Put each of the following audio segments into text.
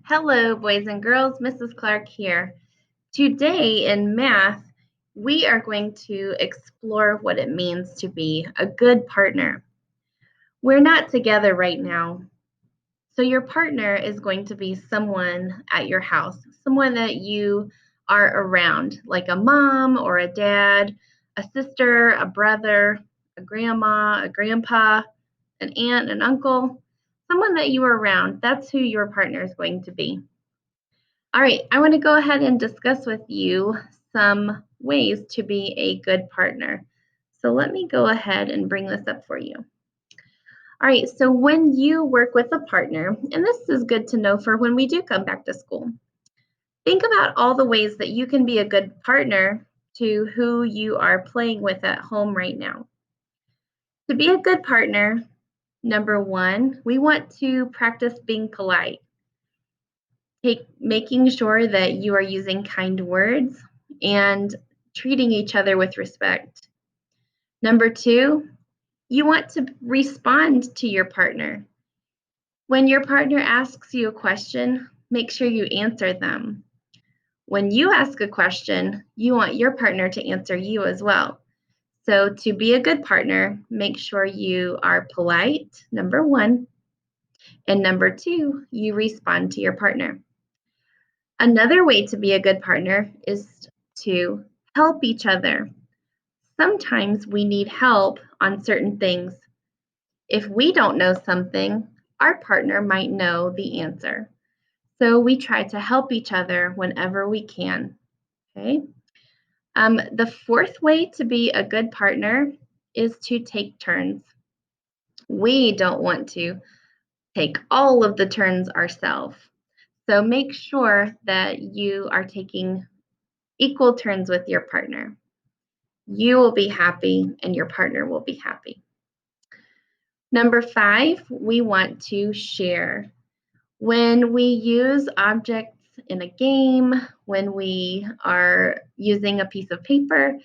Hello, boys and girls. Mrs. Clark here. Today in math, we are going to explore what it means to be a good partner. We're not together right now, so your partner is going to be someone at your house, someone that you are around, like a mom or a dad, a sister, a brother, a grandma, a grandpa, an aunt, an uncle, someone that you are around. That's who your partner is going to be. All right, I want to go ahead and discuss with you some ways to be a good partner. So let me go ahead and bring this up for you. All right, so when you work with a partner, and this is good to know for when we do come back to school, think about all the ways that you can be a good partner to who you are playing with at home right now. To be a good partner, number one, we want to practice being polite. Making sure that you are using kind words and treating each other with respect. Number two, you want to respond to your partner. When your partner asks you a question, make sure you answer them. When you ask a question, you want your partner to answer you as well. So to be a good partner, make sure you are polite, number one, and number two, you respond to your partner. Another way to be a good partner is to help each other. Sometimes we need help on certain things. If we don't know something, our partner might know the answer. So we try to help each other whenever we can. Okay. The fourth way to be a good partner is to take turns. We don't want to take all of the turns ourselves. So make sure that you are taking equal turns with your partner. You will be happy and your partner will be happy. Number five, we want to share. When we use objects in a game, when we are using a piece of paper,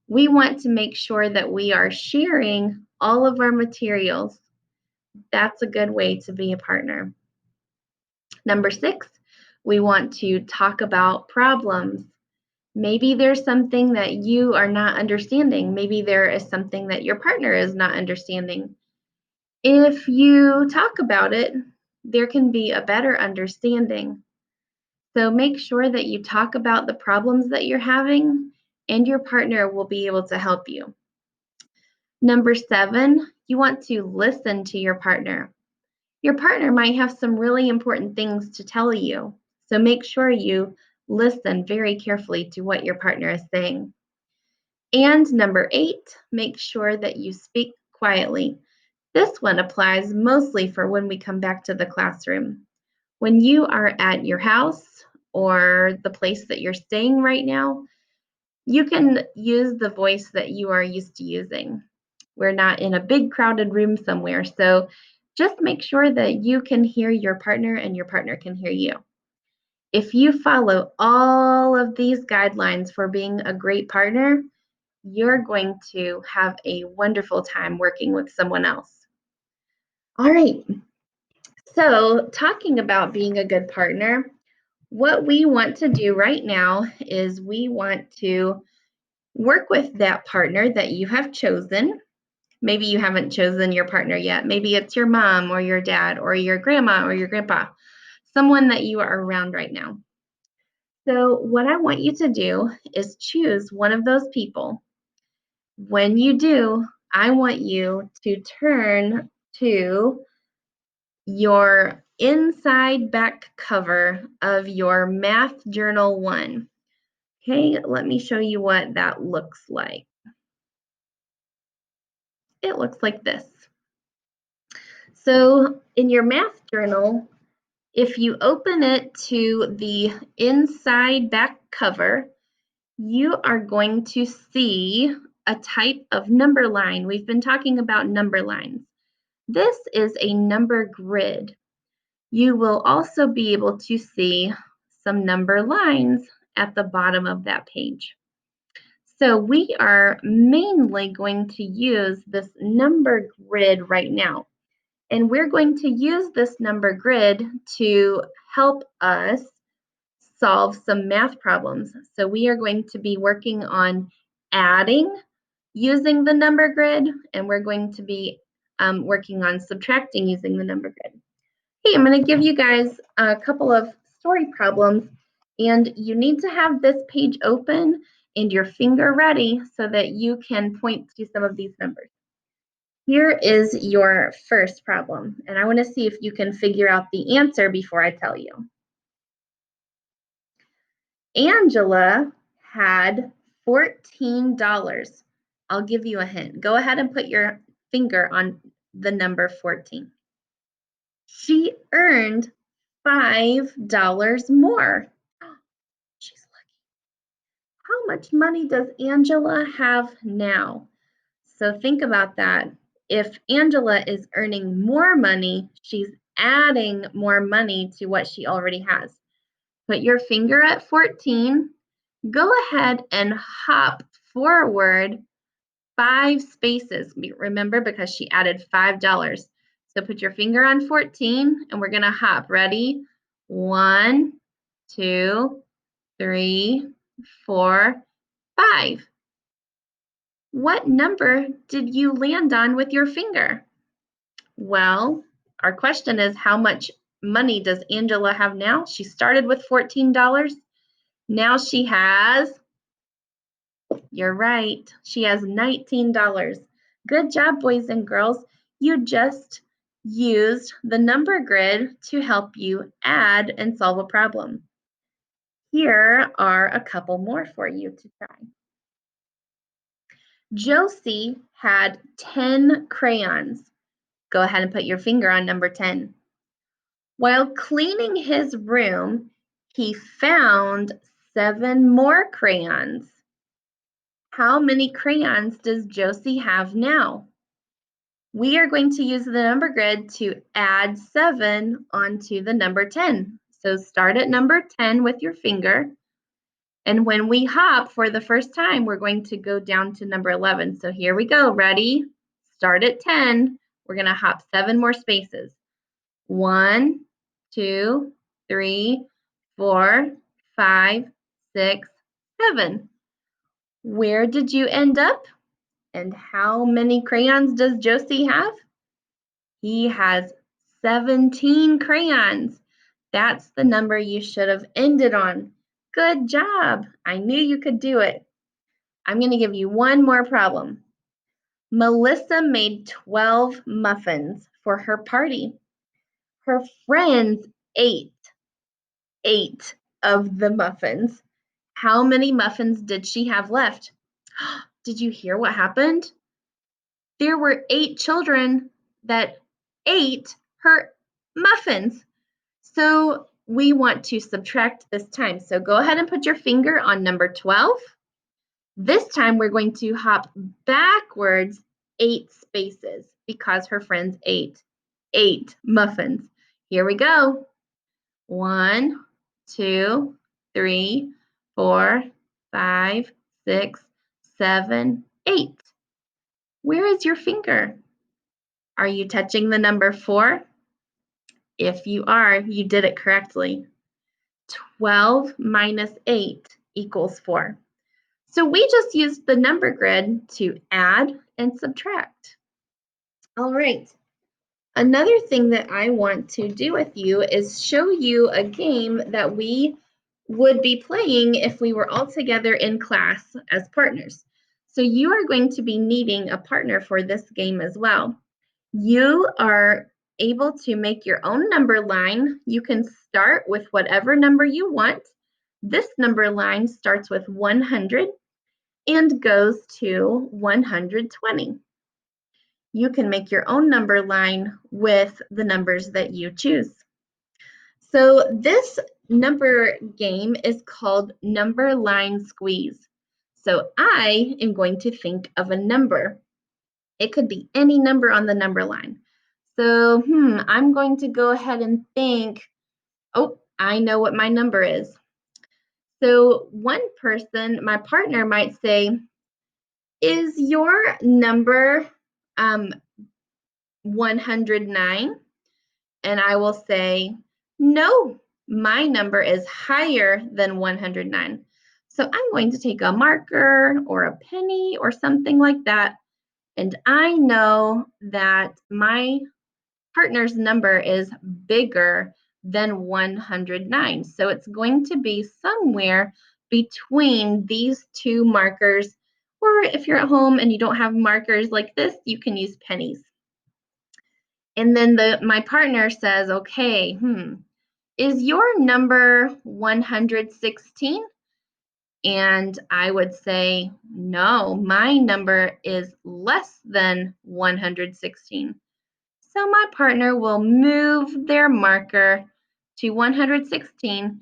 we want to make sure that we are sharing all of our materials. That's a good way to be a partner. Number six, we want to talk about problems. Maybe there's something that you are not understanding. Maybe there is something that your partner is not understanding. If you talk about it, there can be a better understanding. So make sure that you talk about the problems that you're having, and your partner will be able to help you. Number seven, you want to listen to your partner. Your partner might have some really important things to tell you, so make sure you listen very carefully to what your partner is saying. And number eight, make sure that you speak quietly. This one applies mostly for when we come back to the classroom. When you are at your house or the place that you're staying right now, you can use the voice that you are used to using. We're not in a big crowded room somewhere, so just make sure that you can hear your partner and your partner can hear you. If you follow all of these guidelines for being a great partner, you're going to have a wonderful time working with someone else. All right, so talking about being a good partner, what we want to do right now is we want to work with that partner that you have chosen. Maybe you haven't chosen your partner yet. Maybe it's your mom or your dad or your grandma or your grandpa, someone that you are around right now. So what I want you to do is choose one of those people. When you do, I want you to turn to your inside back cover of your Math Journal 1. Okay, let me show you what that looks like. It looks like this. So in your math journal, if you open it to the inside back cover, you are going to see a type of number line. We've been talking about number lines. This is a number grid. You will also be able to see some number lines at the bottom of that page. So we are mainly going to use this number grid right now. And we're going to use this number grid to help us solve some math problems. So we are going to be working on adding using the number grid, and we're going to be working on subtracting using the number grid. Hey, I'm going to give you guys a couple of story problems, and you need to have this page open and your finger ready so that you can point to some of these numbers. Here is your first problem, and I want to see if you can figure out the answer before I tell you. Angela had $14. I'll give you a hint. Go ahead and put your finger on the number 14. She earned $5 more. She's lucky. How much money does Angela have now? So think about that. If Angela is earning more money, she's adding more money to what she already has. Put your finger at 14. Go ahead and hop forward 5 spaces. Remember, because she added $5. So put your finger on 14 and we're going to hop. Ready? 1, 2, 3, 4, 5. What number did you land on with your finger? Well, our question is, how much money does Angela have now? She started with $14. Now she has, you're right, she has $19. Good job, boys and girls. You just used the number grid to help you add and solve a problem. Here are a couple more for you to try. Josie had 10 crayons. Go ahead and put your finger on number 10. While cleaning his room, he found 7 more crayons. How many crayons does Josie have now? We are going to use the number grid to add 7 onto the number 10. So start at number 10 with your finger. And when we hop for the first time, we're going to go down to number 11. So here we go. Ready? Start at 10. We're going to hop 7 more spaces. 1, 2, 3, 4, 5, 6, 7. Where did you end up? And how many crayons does Josie have? He has 17 crayons. That's the number you should have ended on. Good job. I knew you could do it. I'm going to give you one more problem. Melissa made 12 muffins for her party. Her friends ate 8 of the muffins. How many muffins did she have left? Did you hear what happened? There were 8 children that ate her muffins. So we want to subtract this time. So go ahead and put your finger on number 12. This time we're going to hop backwards 8 spaces because her friends ate 8 muffins. Here we go. 1, 2, 3, 4, 5, 6, 7, 8. Where is your finger? Are you touching the number 4? If you are, you did it correctly. 12 minus 8 equals 4. So we just used the number grid to add and subtract. All right. Another thing that I want to do with you is show you a game that we would be playing if we were all together in class as partners. So you are going to be needing a partner for this game as well. You are able to make your own number line. You can start with whatever number you want. This number line starts with 100 and goes to 120. You can make your own number line with the numbers that you choose. So this number game is called Number Line Squeeze. So I am going to think of a number. It could be any number on the number line. So I'm going to go ahead and think, oh, I know what my number is. So one person, my partner might say, is your number 109? And I will say, no, my number is higher than 109. So I'm going to take a marker or a penny or something like that. And I know that my partner's number is bigger than 109. So it's going to be somewhere between these two markers. Or if you're at home and you don't have markers like this, you can use pennies. And then my partner says, okay, is your number 116? And I would say, no, my number is less than 116. So my partner will move their marker to 116,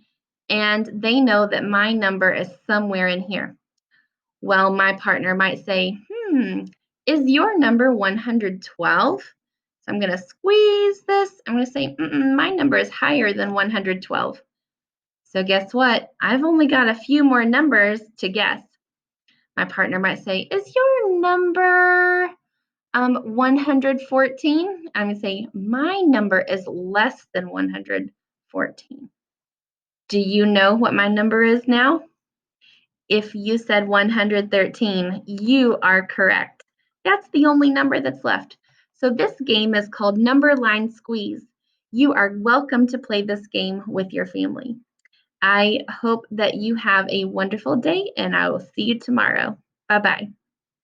and they know that my number is somewhere in here. Well, my partner might say, is your number 112? So I'm going to squeeze this. I'm going to say, my number is higher than 112. So guess what? I've only got a few more numbers to guess. My partner might say, is your number 114? I'm going to say, my number is less than 114. Do you know what my number is now? If you said 113, you are correct. That's the only number that's left. So this game is called Number Line Squeeze. You are welcome to play this game with your family. I hope that you have a wonderful day, and I will see you tomorrow. Bye-bye.